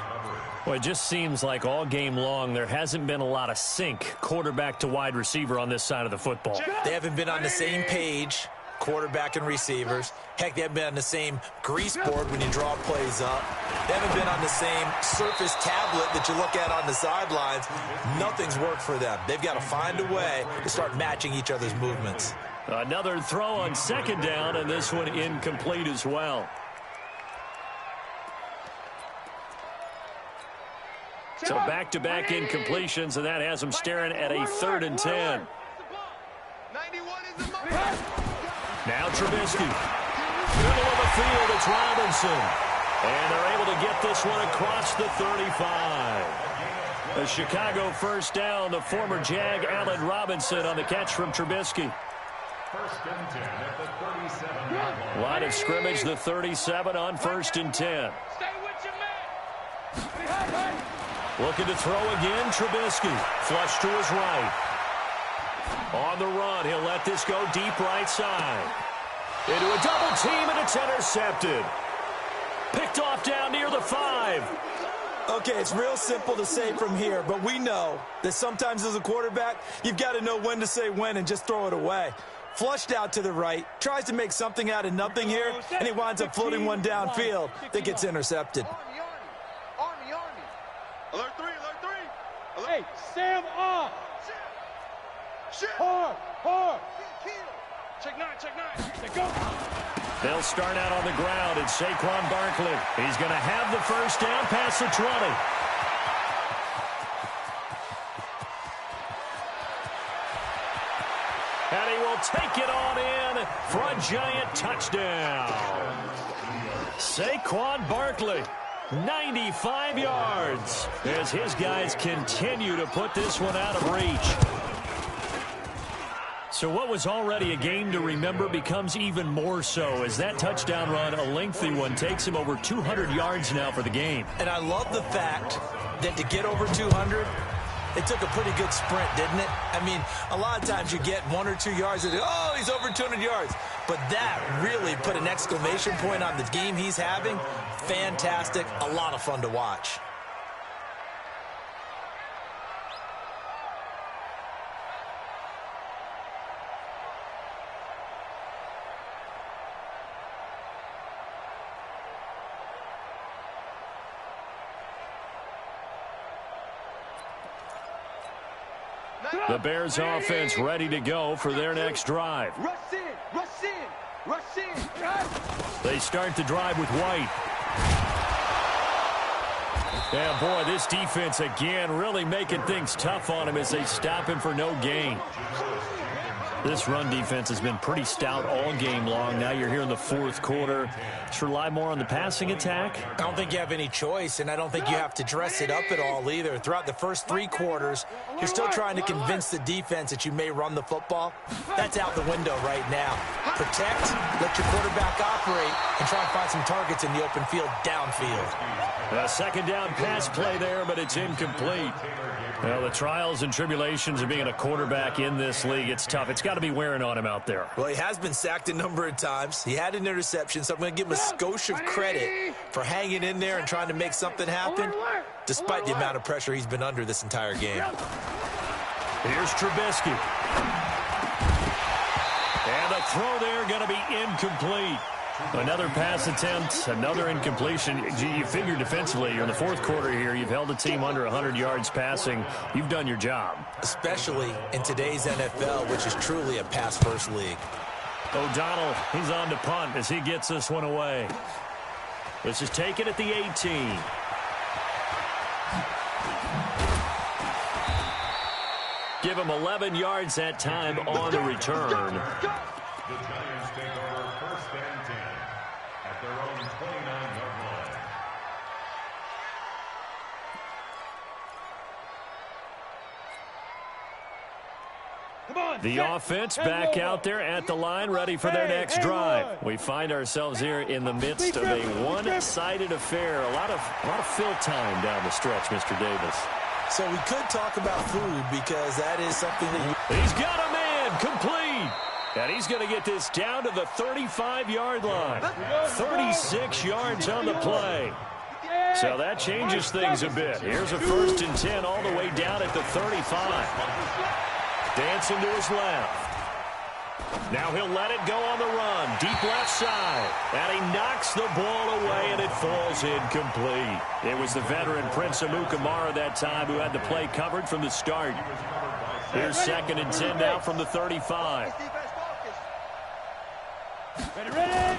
Well, it just seems like all game long there hasn't been a lot of sync quarterback to wide receiver on this side of the football. They haven't been on the same page, quarterback and receivers. Heck, they haven't been on the same grease board when you draw plays up. They haven't been on the same Surface tablet that you look at on the sidelines. Nothing's worked for them. They've got to find a way to start matching each other's movements. Another throw on 2nd down, and this one incomplete as well. So back-to-back incompletions, and that has them staring at a 3rd and 10. 91 is the moment. Now Trubisky. Middle of the field, it's Robinson. And they're able to get this one across the 35. A Chicago 1st down, the former Jag Allen Robinson on the catch from Trubisky. 1st and 10 at the 37-yard line. Line of scrimmage, the 37 on 1st and 10. Stay with your man. Looking to throw again, Trubisky. Flush to his right. On the run, he'll let this go deep right side. Into a double team, and it's intercepted. Picked off down near the 5. Okay, it's real simple to say from here, but we know that sometimes as a quarterback, you've got to know when to say when and just throw it away. Flushed out to the right, tries to make something out of nothing here, and he winds up floating one downfield that gets intercepted. Army. Alert 3. Hey, Sam off. Shit. Hard. Kill. Check 9. They go. They'll start out on the ground, and Saquon Barkley. He's going to have the 1st down past the 20. And he will take it on in for a Giant touchdown. Saquon Barkley 95 yards as his guys continue to put this one out of reach. So what was already a game to remember becomes even more so as that touchdown run, a lengthy one, takes him over 200 yards now for the game. And I love the fact that to get over 200, it took a pretty good sprint, didn't it? I mean, a lot of times you get 1 or 2 yards and, oh, he's over 200 yards. But that really put an exclamation point on the game he's having. Fantastic. A lot of fun to watch. The Bears offense ready to go for their next drive. Rush in, rush in, rush in. They start the drive with White. Yeah, boy, this defense again really making things tough on him as they stop him for no gain. This run defense has been pretty stout all game long. Now you're here in the fourth quarter. Just rely more on the passing attack. I don't think you have any choice, and I don't think you have to dress it up at all either. Throughout the first 3 quarters, you're still trying to convince the defense that you may run the football. That's out the window right now. Protect, let your quarterback operate, and try and find some targets in the open field downfield. A second down pass play there, but it's incomplete. Well, the trials and tribulations of being a quarterback in this league, it's tough. It's got to be wearing on him out there. Well, he has been sacked a number of times. He had an interception, so I'm going to give him a skosh of credit for hanging in there and trying to make something happen, despite the amount of pressure he's been under this entire game. Here's Trubisky. And a throw there going to be incomplete. Another pass attempt, another incompletion. You figure defensively, you're in the fourth quarter here. You've held a team under 100 yards passing. You've done your job. Especially in today's NFL, which is truly a pass-first league. O'Donnell, he's on to punt as he gets this one away. This is taken at the 18. Give him 11 yards that time on the return. The Giants take over first and 10 at their own 29-yard line. The offense back out there at the line, ready for their next drive. We find ourselves here in the midst of a one-sided affair. A lot of fill time down the stretch, Mr. Davis. So we could talk about food because that is something that He's got a man complete. And he's going to get this down to the 35-yard line. 36 yards on the play. So that changes things a bit. Here's a 1st and 10 all the way down at the 35. Dancing to his left. Now he'll let it go on the run. Deep left side. And he knocks the ball away, and it falls incomplete. It was the veteran Prince Amukamara that time who had the play covered from the start. Here's 2nd and 10 now from the 35. Ready.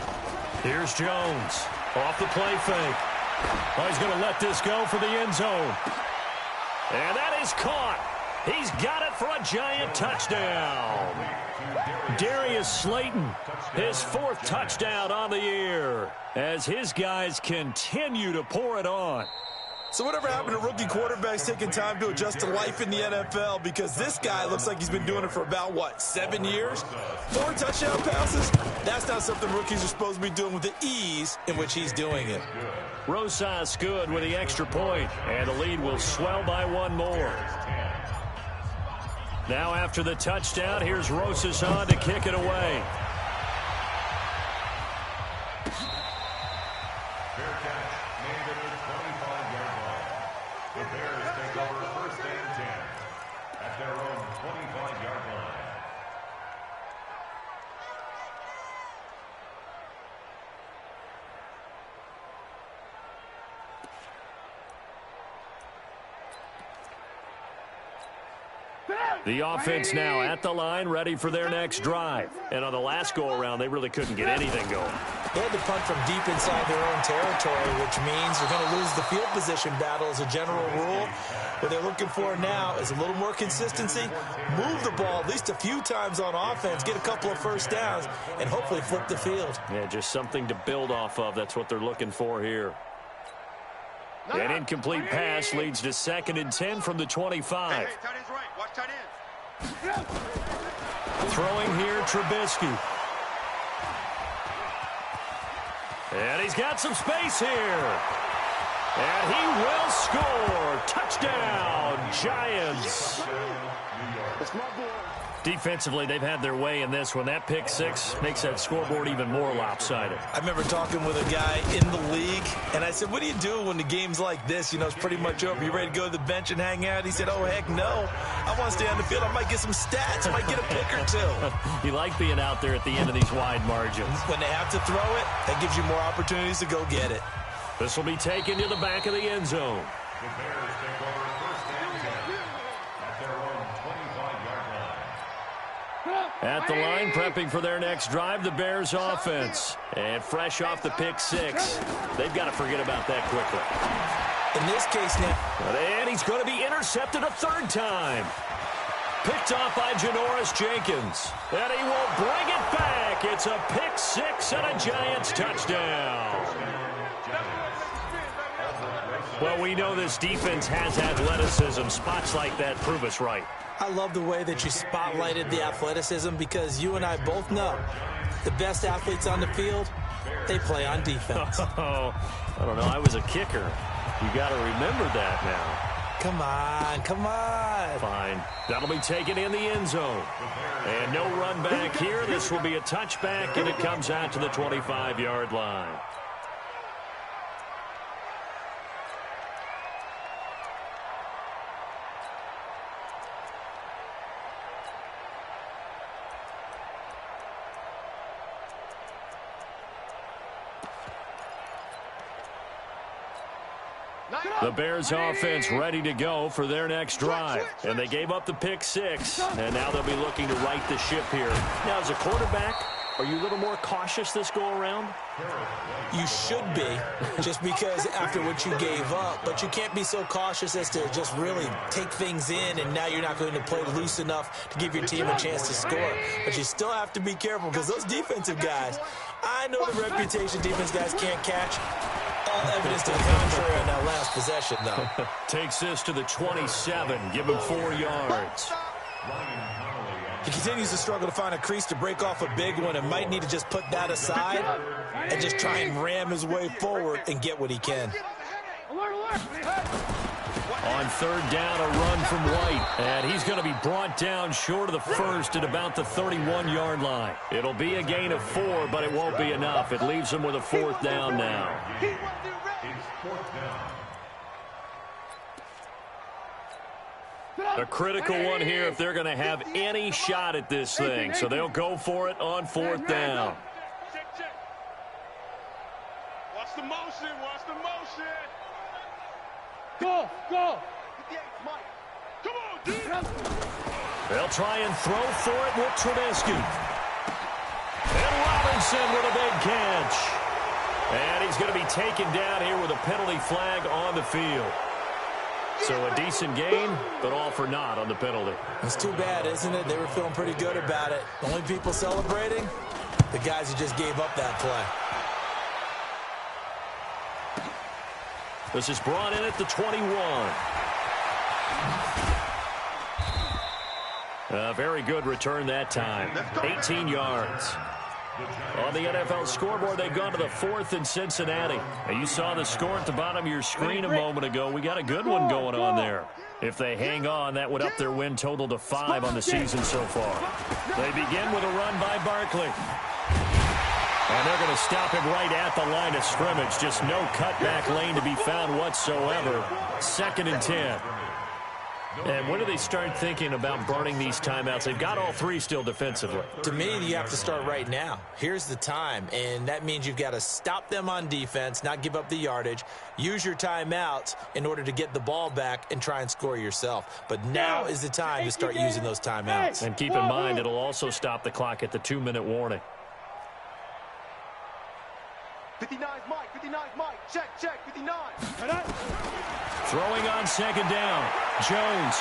Here's Jones. Off the play fake. Oh, he's going to let this go for the end zone. And that is caught. He's got it for a giant touchdown. Darius Slayton, his 4th touchdown on the year as his guys continue to pour it on. So whatever happened to rookie quarterbacks taking time to adjust to life in the NFL, because this guy looks like he's been doing it for about, 7 years? 4 touchdown passes? That's not something rookies are supposed to be doing with the ease in which he's doing it. Rosas good with the extra point, and the lead will swell by 1 more. Now after the touchdown, here's Rosas on to kick it away. The offense now at the line, ready for their next drive. And on the last go-around, they really couldn't get anything going. They had to punt from deep inside their own territory, which means they're going to lose the field position battle as a general rule. What they're looking for now is a little more consistency, move the ball at least a few times on offense, get a couple of first downs, and hopefully flip the field. Yeah, just something to build off of. That's what they're looking for here. An incomplete pass leads to 2nd and 10 from the 25. Hey, tight end's right. Watch tight end. Throwing here, Trubisky. And he's got some space here. And he will score. Touchdown, Giants. It's my boy. Defensively, they've had their way in this one. That pick 6 makes that scoreboard even more lopsided. I remember talking with a guy in the league, and I said, what do you do when the game's like this? You know, it's pretty much over. You ready to go to the bench and hang out? He said, oh, heck no. I want to stay on the field. I might get some stats. I might get a pick or two. You like being out there at the end of these wide margins. When they have to throw it, that gives you more opportunities to go get it. This will be taken to the back of the end zone. The Bears take over 1st and 10 at their own 25-yard line. At the line, prepping for their next drive, the Bears offense. And fresh off the pick 6. They've got to forget about that quickly. In this case now. And he's going to be intercepted a 3rd time. Picked off by Janoris Jenkins. And he will bring it back. It's a pick 6 and a Giants touchdown. Well, we know this defense has athleticism. Spots like that prove us right. I love the way that you spotlighted the athleticism because you and I both know the best athletes on the field, they play on defense. Oh, I don't know. I was a kicker. You got to remember that now. Come on, come on. Fine. That'll be taken in the end zone. And no run back here. This will be a touchback, and it comes out to the 25-yard line. The Bears offense ready to go for their next drive. And they gave up the pick 6, and now they'll be looking to right the ship here. Now, as a quarterback, are you a little more cautious this go-around? You should be, just because after what you gave up. But you can't be so cautious as to just really take things in, and now you're not going to play loose enough to give your team a chance to score. But you still have to be careful because those defensive guys, I know the reputation defense guys can't catch. All evidence to the contrary on that last possession, though. Takes this to the 27. Give him 4 yards. He continues to struggle to find a crease to break off a big one and might need to just put that aside and just try and ram his way forward and get what he can. On 3rd down, a run from White. And he's going to be brought down short of the 1st at about the 31-yard line. It'll be a gain of 4, but it won't be enough. It leaves him with a 4th down now. A critical one here if they're going to have any shot at this thing. So they'll go for it on 4th down. Check. Watch the motion. Watch the motion. Go. Come on, dude. They'll try and throw for it with Trubisky. And Robinson with a big catch. And he's going to be taken down here with a penalty flag on the field. So a decent gain, but all for naught on the penalty. It's too bad, isn't it? They were feeling pretty good about it. The only people celebrating, the guys who just gave up that play. This is brought in at the 21. A very good return that time. 18 yards. On the NFL scoreboard, they've gone to the 4th in Cincinnati. Now, you saw the score at the bottom of your screen a moment ago. We got a good one going on there. If they hang on, that would up their win total to 5 on the season so far. They begin with a run by Barkley. And they're going to stop him right at the line of scrimmage. Just no cutback lane to be found whatsoever. 2nd and 10. And when do they start thinking about burning these timeouts? They've got all 3 still defensively. To me, you have to start right now. Here's the time, and that means you've got to stop them on defense, not give up the yardage, use your timeouts in order to get the ball back and try and score yourself. But now is the time to start using those timeouts. And keep in mind, it'll also stop the clock at the 2-minute warning. 59's Mike. Check, 59. Throwing on 2nd down. Jones.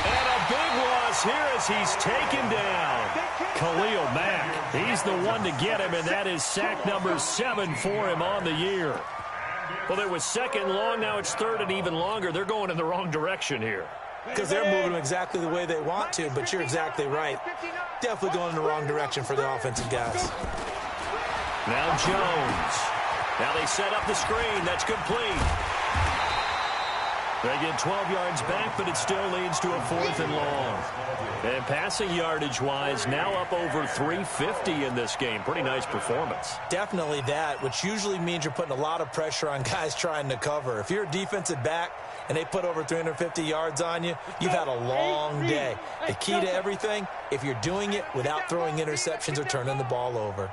And a big loss here as he's taken down. Khalil Mack. He's the one to get him, and that is sack number 7 for him on the year. Well, there was second and long. Now it's third and even longer. They're going in the wrong direction here. Because they're moving them exactly the way they want to, but you're exactly right. Definitely going in the wrong direction for the offensive guys. Now Jones. Now they set up the screen. That's complete. They get 12 yards back, but it still leads to a 4th and long. And passing yardage-wise, now up over 350 in this game. Pretty nice performance. Definitely that, which usually means you're putting a lot of pressure on guys trying to cover. If you're a defensive back and they put over 350 yards on you, you've had a long day. The key to everything, if you're doing it without throwing interceptions or turning the ball over.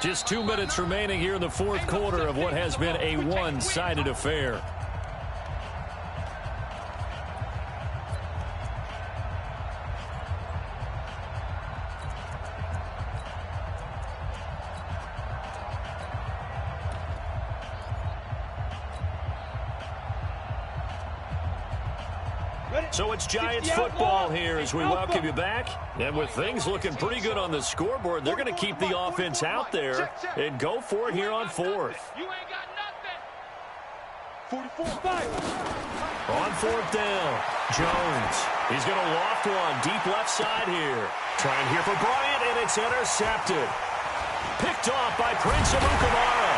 Just 2 minutes remaining here in the fourth quarter of what has been a one-sided affair. So it's Giants football here as we welcome you back. And with things looking pretty good on the scoreboard, they're going to keep the offense out there and go for it here on 4th. You ain't got nothing. 44. On 4th down, Jones. He's going to loft one deep left side here. Trying here for Bryant, and it's intercepted. Picked off by Prince Amukamara.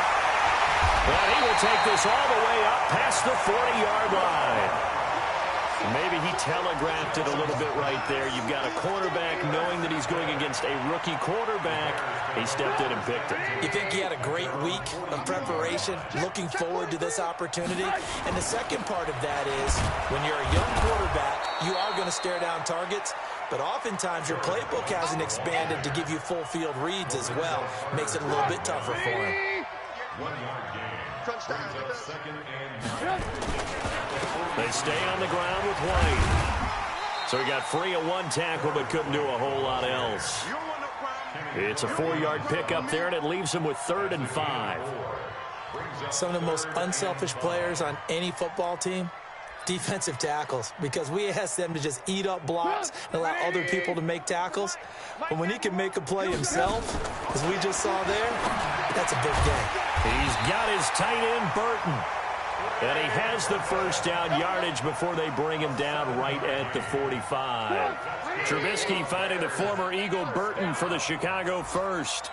And he will take this all the way up past the 40-yard line. Maybe he telegraphed it a little bit right there. You've got a quarterback knowing that he's going against a rookie quarterback. He stepped in and picked it. You think he had a great week of preparation, looking forward to this opportunity? And the second part of that is, when you're a young quarterback, you are going to stare down targets, but oftentimes your playbook hasn't expanded to give you full field reads as well. Makes it a little bit tougher for him. 1 yard gain. Brings up 2nd and 9. They stay on the ground with White. So he got free of 1 tackle but couldn't do a whole lot else. It's a 4-yard pickup there, and it leaves him with 3rd and 5. Some of the most unselfish players on any football team, defensive tackles, because we ask them to just eat up blocks and allow other people to make tackles. But when he can make a play himself, as we just saw there, that's a big game. He's got his tight end, Burton. And he has the first down yardage before they bring him down right at the 45. Trubisky finding the former Eagle Burton for the Chicago first.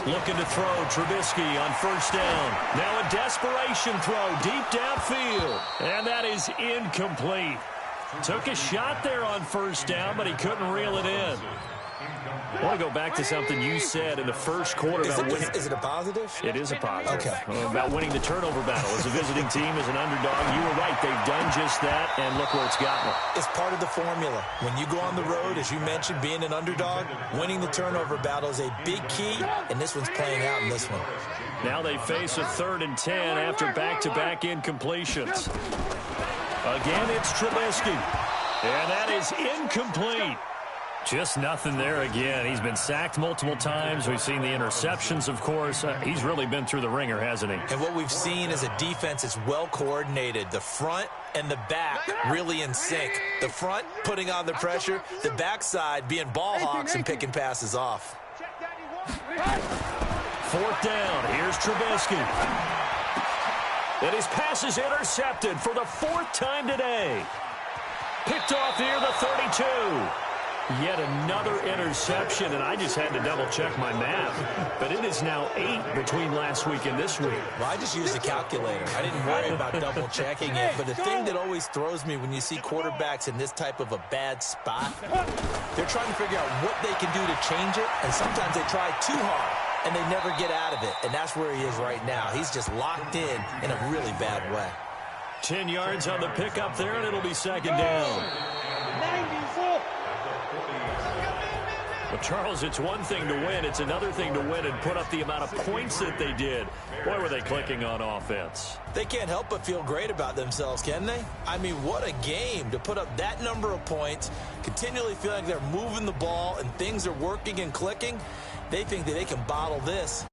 Looking to throw Trubisky on 1st down. Now a desperation throw deep downfield. And that is incomplete. Took a shot there on 1st down, but he couldn't reel it in. I want to go back to something you said in the first quarter about winning. Is it a positive? It is a positive. Okay. About winning the turnover battle. As a visiting team, as an underdog, you were right. They've done just that, and look where it's gotten them. It's part of the formula. When you go on the road, as you mentioned, being an underdog, winning the turnover battle is a big key, and this one's playing out in this one. Now they face a 3rd and 10 after back-to-back incompletions. Again, it's Trubisky. And that is incomplete. Just nothing there again. He's been sacked multiple times. We've seen the interceptions, of course. He's really been through the ringer, hasn't he? And what we've seen is a defense that's well coordinated. The front and the back really in sync. The front putting on the pressure. The backside being ball hawks and picking passes off. 4th down. Here's Trubisky. And his pass is intercepted for the 4th time today. Picked off here, the 32. Yet another interception, and I just had to double-check my math. But it is now 8 between last week and this week. Well, I just used a calculator. I didn't worry about double-checking it. But the thing that always throws me when you see quarterbacks in this type of a bad spot, they're trying to figure out what they can do to change it, and sometimes they try too hard, and they never get out of it. And that's where he is right now. He's just locked in a really bad way. 10 yards on the pickup there, and it'll be 2nd down. 94. Well, Charles, it's one thing to win. It's another thing to win and put up the amount of points that they did. Boy, were they clicking on offense. They can't help but feel great about themselves, can they? I mean, what a game to put up that number of points, continually feel like they're moving the ball and things are working and clicking. They think that they can bottle this.